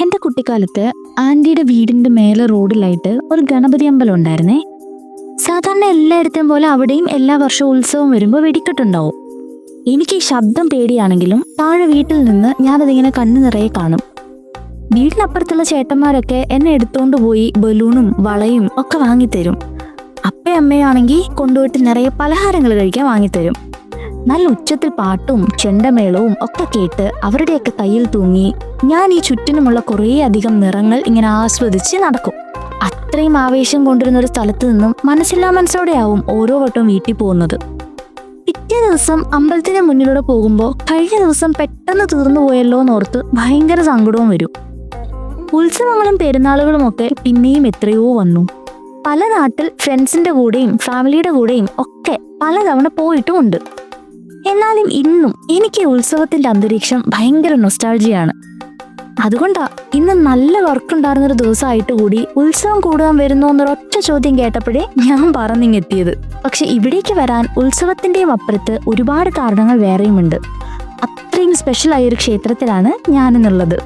എൻ്റെ കുട്ടിക്കാലത്ത് ആൻറ്റിയുടെ വീടിൻ്റെ മേലെ റോഡിലായിട്ട് ഒരു ഗണപതി അമ്പലം ഉണ്ടായിരുന്നേ. സാധാരണ എല്ലായിടത്തും പോലെ അവിടെയും എല്ലാ വർഷവും ഉത്സവം വരുമ്പോൾ വെടിക്കെട്ടുണ്ടാവും. എനിക്ക് ഈ ശബ്ദം പേടിയാണെങ്കിലും താഴെ വീട്ടിൽ നിന്ന് ഞാനതിങ്ങനെ കണ്ണു നിറയെ കാണും. വീടിനപ്പുറത്തുള്ള ചേട്ടന്മാരൊക്കെ എന്നെ എടുത്തോണ്ട് പോയി ബലൂണും വളയും ഒക്കെ വാങ്ങിത്തരും. അമ്മയാണെങ്കിൽ കൊണ്ടുപോയിട്ട് നിറയെ പലഹാരങ്ങൾ കഴിക്കാൻ വാങ്ങിത്തരും. നല്ല ഉച്ചത്തിൽ പാട്ടും ചെണ്ടമേളവും ഒക്കെ കേട്ട് അവരുടെയൊക്കെ കയ്യിൽ തൂങ്ങി ഞാൻ ഈ ചുറ്റിനുമുള്ള കുറേ അധികം നിറങ്ങൾ ഇങ്ങനെ ആസ്വദിച്ച് നടക്കും. അത്രയും ആവേശം കൊണ്ടിരുന്ന ഒരു സ്ഥലത്ത് നിന്നും മനസ്സോടെയാവും ഓരോ വട്ടവും വീട്ടിൽ പോകുന്നത്. പിറ്റേ ദിവസം അമ്പലത്തിന് മുന്നിലൂടെ പോകുമ്പോൾ കഴിഞ്ഞ ദിവസം പെട്ടെന്ന് തീർന്നു പോയല്ലോ എന്നോർത്ത് ഭയങ്കര സങ്കടവും വരും. ഉത്സവങ്ങളും പെരുന്നാളുകളും ഒക്കെ പിന്നെയും എത്രയോ വന്നു. പല നാട്ടിൽ ഫ്രണ്ട്സിന്റെ കൂടെയും ഫാമിലിയുടെ കൂടെയും ഒക്കെ പലതവണ പോയിട്ടുമുണ്ട്. എന്നാലും ഇന്നും എനിക്ക് ഉത്സവത്തിന്റെ അന്തരീക്ഷം ഭയങ്കര നൊസ്റ്റാൾജിയാണ്. അതുകൊണ്ടാ ഇന്ന് നല്ല വർക്കുണ്ടായിരുന്നൊരു ദിവസമായിട്ട് കൂടി ഉത്സവം കൂടാൻ വരുന്നു എന്നൊരൊറ്റ ചോദ്യം കേട്ടപ്പോഴേ ഞാൻ പറഞ്ഞിങ്ങെത്തിയത്. പക്ഷെ ഇവിടേക്ക് വരാൻ ഉത്സവത്തിന്റെയും അപ്പുറത്ത് ഒരുപാട് കാരണങ്ങൾ വേറെയുമുണ്ട്. അത്രയും സ്പെഷ്യൽ ആയൊരു ക്ഷേത്രത്തിലാണ് ഞാനെന്നുള്ളത്.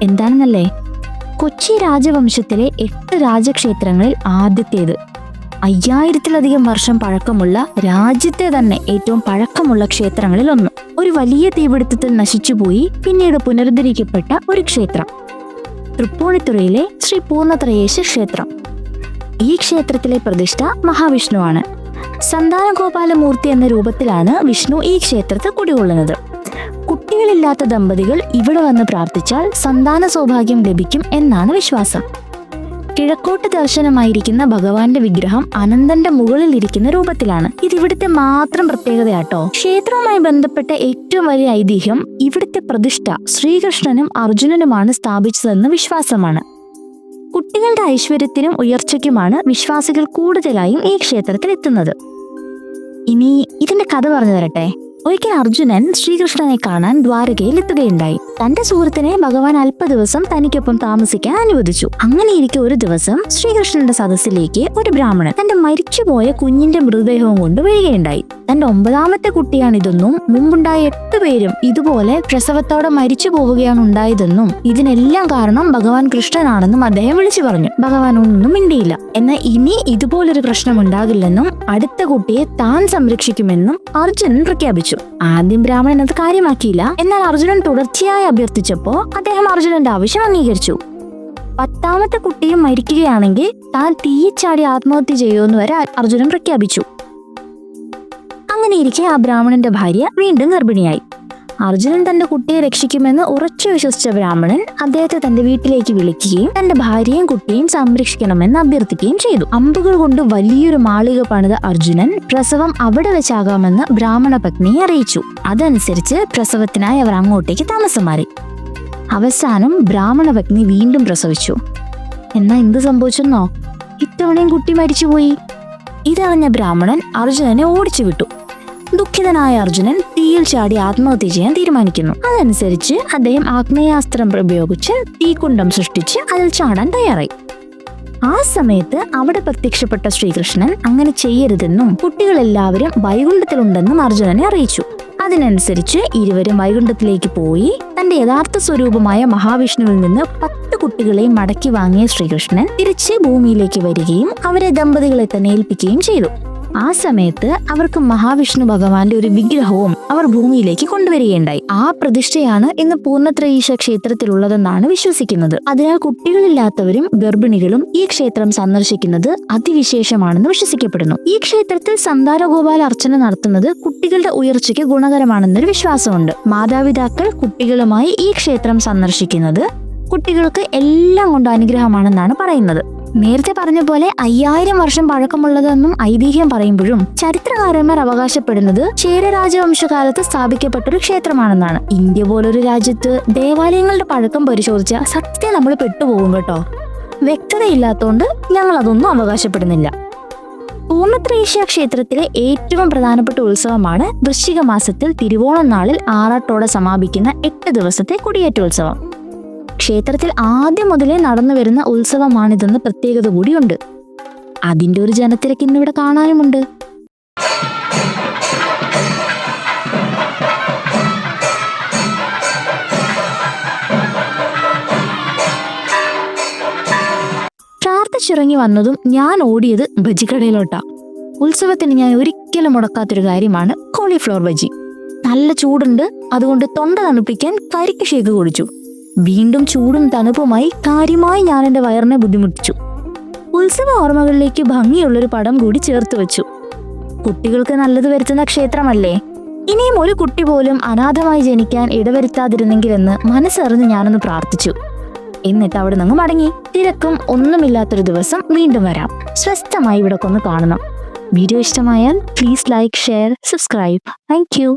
എന്താണെന്നല്ലേ, കൊച്ചി രാജവംശത്തിലെ 8 രാജക്ഷേത്രങ്ങളിൽ ആദ്യത്തേത്. 5000-ലധികം വർഷം പഴക്കമുള്ള രാജ്യത്തെ തന്നെ ഏറ്റവും പഴക്കമുള്ള ക്ഷേത്രങ്ങളിൽ ഒന്ന്. ഒരു വലിയ തീപിടുത്തത്തിൽ നശിച്ചുപോയി പിന്നീട് പുനരുദ്ധരിക്കപ്പെട്ട ഒരു ക്ഷേത്രം, തൃപ്പൂണിത്തുറയിലെ ശ്രീ പൂർണ്ണത്രയേശ ക്ഷേത്രം. ഈ ക്ഷേത്രത്തിലെ പ്രതിഷ്ഠ മഹാവിഷ്ണുവാണ്. സന്താനഗോപാലമൂർത്തി എന്ന രൂപത്തിലാണ് വിഷ്ണു ഈ ക്ഷേത്രത്തിൽ കുടികൊള്ളുന്നത്. കുട്ടികളില്ലാത്ത ദമ്പതികൾ ഇവിടെ വന്ന് പ്രാർത്ഥിച്ചാൽ സന്താന സൗഭാഗ്യം ലഭിക്കും എന്നാണ് വിശ്വാസം. കിഴക്കോട്ട് ദർശനമായിരിക്കുന്ന ഭഗവാന്റെ വിഗ്രഹം അനന്തന്റെ മുകളിൽ ഇരിക്കുന്ന രൂപത്തിലാണ്. ഇത് ഇവിടുത്തെ മാത്രം പ്രത്യേകതയാട്ടോ. ക്ഷേത്രവുമായി ബന്ധപ്പെട്ട ഏറ്റവും വലിയ ഐതിഹ്യം ഇവിടുത്തെ പ്രതിഷ്ഠ ശ്രീകൃഷ്ണനും അർജുനനുമാണ് സ്ഥാപിച്ചതെന്ന് വിശ്വാസമാണ്. കുട്ടികളുടെ ഐശ്വര്യത്തിനും ഉയർച്ചയ്ക്കുമാണ് വിശ്വാസികൾ കൂടുതലായും ഈ ക്ഷേത്രത്തിൽ എത്തുന്നത്. ഇനി ഇതിന്റെ കഥ പറഞ്ഞു തരട്ടെ. ഒരിക്കൽ അർജുനൻ ശ്രീകൃഷ്ണനെ കാണാൻ ദ്വാരകയിൽ എത്തുകയുണ്ടായി. തന്റെ സുഹൃത്തിനെ ഭഗവാൻ അല്പ ദിവസം തനിക്കൊപ്പം താമസിക്കാൻ അനുവദിച്ചു. അങ്ങനെയിരിക്കെ ഒരു ദിവസം ശ്രീകൃഷ്ണന്റെ സദസ്സിലേക്ക് ഒരു ബ്രാഹ്മണൻ തന്റെ മരിച്ചുപോയ കുഞ്ഞിന്റെ മൃതദേഹവും കൊണ്ട് വരികയുണ്ടായി. തന്റെ 9ാമത്തെ കുട്ടിയാണിതെന്നും മുമ്പുണ്ടായ 8 പേരും ഇതുപോലെ പ്രസവത്തോടെ മരിച്ചു പോവുകയാണ് ഉണ്ടായതെന്നും ഇതിനെല്ലാം കാരണം ഭഗവാൻ കൃഷ്ണനാണെന്നും അദ്ദേഹം വിളിച്ചു പറഞ്ഞു. ഭഗവാൻ ഒന്നും മിണ്ടിയില്ല. എന്നാൽ ഇനി ഇതുപോലൊരു പ്രശ്നം ഉണ്ടാകില്ലെന്നും അടുത്ത കുട്ടിയെ താൻ സംരക്ഷിക്കുമെന്നും അർജുനൻ പ്രഖ്യാപിച്ചു. ആദ്യം ബ്രാഹ്മണൻ അത് കാര്യമാക്കിയില്ല. എന്നാൽ അർജുനൻ തുടർച്ചയായി അഭ്യർത്ഥിച്ചപ്പോ അദ്ദേഹം അർജുനന്റെ ആവശ്യം അംഗീകരിച്ചു. 10ാമത്തെ കുട്ടിയും മരിക്കുകയാണെങ്കിൽ താൻ തീച്ചാടി ആത്മഹത്യ ചെയ്യുമെന്ന് വരെ അർജുനൻ പ്രഖ്യാപിച്ചു. അങ്ങനെയിരിക്കെ ആ ബ്രാഹ്മണന്റെ ഭാര്യ വീണ്ടും ഗർഭിണിയായി. അർജുനൻ തന്റെ കുട്ടിയെ രക്ഷിക്കുമെന്ന് ഉറച്ചു വിശ്വസിച്ച ബ്രാഹ്മണൻ അദ്ദേഹത്തെ തന്റെ വീട്ടിലേക്ക് വിളിക്കുകയും തന്റെ ഭാര്യയും കുട്ടിയും സംരക്ഷിക്കണമെന്ന് അഭ്യർത്ഥിക്കുകയും ചെയ്തു. അമ്പുകൾ കൊണ്ട് വലിയൊരു മാളിക പണിത അർജുനൻ പ്രസവം അവിടെ വെച്ചാകാമെന്ന് ബ്രാഹ്മണ പത്നിയെ അറിയിച്ചു. അതനുസരിച്ച് പ്രസവത്തിനായി അവർ അങ്ങോട്ടേക്ക് താമസം മാറി. അവസാനം ബ്രാഹ്മണ പത്നി വീണ്ടും പ്രസവിച്ചു. എന്നാ എന്ത് സംഭവിച്ചെന്നോ, ഇത്തവണയും കുട്ടി മരിച്ചുപോയി. ഇതറിഞ്ഞ ബ്രാഹ്മണൻ അർജുനനെ ഓടിച്ചു വിട്ടു. ദുഃഖിതനായ അർജുനൻ തീയിൽ ചാടി ആത്മഹത്യ ചെയ്യാൻ തീരുമാനിക്കുന്നു. അതനുസരിച്ച് അദ്ദേഹം ആഗ്നേയാസ്ത്രം ഉപയോഗിച്ച് തീക്കുണ്ടം സൃഷ്ടിച്ച് അതിൽ ചാടാൻ തയ്യാറായി. ആ സമയത്ത് അവിടെ പ്രത്യക്ഷപ്പെട്ട ശ്രീകൃഷ്ണൻ അങ്ങനെ ചെയ്യരുതെന്നും കുട്ടികളെല്ലാവരും വൈകുണ്ഠത്തിലുണ്ടെന്നും അർജുനനെ അറിയിച്ചു. അതിനനുസരിച്ച് ഇരുവരും വൈകുണ്ഠത്തിലേക്ക് പോയി തന്റെ യഥാർത്ഥ സ്വരൂപമായ മഹാവിഷ്ണുവിൽ നിന്ന് 10 കുട്ടികളെയും മടക്കി വാങ്ങിയ ശ്രീകൃഷ്ണൻ തിരിച്ച് ഭൂമിയിലേക്ക് വരികയും അവരെ ദമ്പതികളെ തന്നെ ഏൽപ്പിക്കുകയും ചെയ്തു. ആ സമയത്ത് അവർക്ക് മഹാവിഷ്ണു ഭഗവാന്റെ ഒരു വിഗ്രഹവും അവർ ഭൂമിയിലേക്ക് കൊണ്ടുവരികയുണ്ടായി. ആ പ്രതിഷ്ഠയാണ് ഇന്ന് പൂർണ്ണത്രയീശ ക്ഷേത്രത്തിലുള്ളതെന്നാണ് വിശ്വസിക്കുന്നത്. അതിനാൽ കുട്ടികളില്ലാത്തവരും ഗർഭിണികളും ഈ ക്ഷേത്രം സന്ദർശിക്കുന്നത് അതിവിശേഷമാണെന്ന് വിശ്വസിക്കപ്പെടുന്നു. ഈ ക്ഷേത്രത്തിൽ സന്താനഗോപാല അർച്ചന നടത്തുന്നത് കുട്ടികളുടെ ഉയർച്ചയ്ക്ക് ഗുണകരമാണെന്നൊരു വിശ്വാസമുണ്ട്. മാതാപിതാക്കൾ കുട്ടികളുമായി ഈ ക്ഷേത്രം സന്ദർശിക്കുന്നത് കുട്ടികൾക്ക് എല്ലാം കൊണ്ട് അനുഗ്രഹമാണെന്നാണ് പറയുന്നത്. നേരത്തെ പറഞ്ഞ പോലെ 5000 വർഷം പഴക്കമുള്ളതെന്നും ഐതിഹ്യം പറയുമ്പോഴും ചരിത്രകാരന്മാർ അവകാശപ്പെടുന്നത് ചേര രാജവംശകാലത്ത് സ്ഥാപിക്കപ്പെട്ടൊരു ക്ഷേത്രമാണെന്നാണ്. ഇന്ത്യ പോലൊരു രാജ്യത്ത് ദേവാലയങ്ങളുടെ പഴക്കം പരിശോധിച്ചാൽ സത്യം നമ്മൾ പെട്ടുപോകും കേട്ടോ. വ്യക്തതയില്ലാത്തതുകൊണ്ട് ഞങ്ങൾ അതൊന്നും അവകാശപ്പെടുന്നില്ല. പൂർണ്ണത്രയീശ ക്ഷേത്രത്തിലെ ഏറ്റവും പ്രധാനപ്പെട്ട ഉത്സവമാണ് വൃശ്ചിക മാസത്തിൽ തിരുവോണം നാളിൽ ആറാട്ടോടെ സമാപിക്കുന്ന 8 ദിവസത്തെ കൊടിയേറ്റോത്സവം. ക്ഷേത്രത്തിൽ ആദ്യം മുതലേ നടന്നു വരുന്ന ഉത്സവമാണിതെന്ന് പ്രത്യേകത കൂടിയുണ്ട്. അതിന്റെ ഒരു ജനത്തിരക്ക് ഇന്നിവിടെ കാണാനുമുണ്ട്. കുറച്ചിറങ്ങി വന്നതും ഞാൻ ഓടിയത് ബജിക്കടയിലോട്ടാ. ഉത്സവത്തിന് ഞാൻ ഒരിക്കലും മുടക്കാത്തൊരു കാര്യമാണ് കോളിഫ്ലവർ ബജി. നല്ല ചൂടുണ്ട്, അതുകൊണ്ട് തൊണ്ട തണുപ്പിക്കാൻ കരിക്ക് ഷേക്ക് കുടിച്ചു. വീണ്ടും ചൂടും തണുപ്പുമായി കാര്യമായി ഞാൻ എൻ്റെ വയറിനെ ബുദ്ധിമുട്ടിച്ചു. ഉത്സവ ഓർമ്മകളിലേക്ക് ഭംഗിയുള്ളൊരു പടം കൂടി ചേർത്ത് വെച്ചു. കുട്ടികൾക്ക് നല്ലത് വരുത്തുന്ന ക്ഷേത്രമല്ലേ, ഇനിയും ഒരു കുട്ടി പോലും അനാഥമായി ജനിക്കാൻ ഇടവരുത്താതിരുന്നെങ്കിലെന്ന് മനസ്സറിഞ്ഞ് ഞാനൊന്ന് പ്രാർത്ഥിച്ചു. എന്നിട്ട് അവിടെ നിന്ന് മടങ്ങി. തിരക്കും ഒന്നുമില്ലാത്തൊരു ദിവസം വീണ്ടും വരാം. സ്വസ്ഥമായി ഇവിടെ ഒന്ന് കാണണം. വീഡിയോ ഇഷ്ടമായാൽ please like, share, subscribe. Thank you.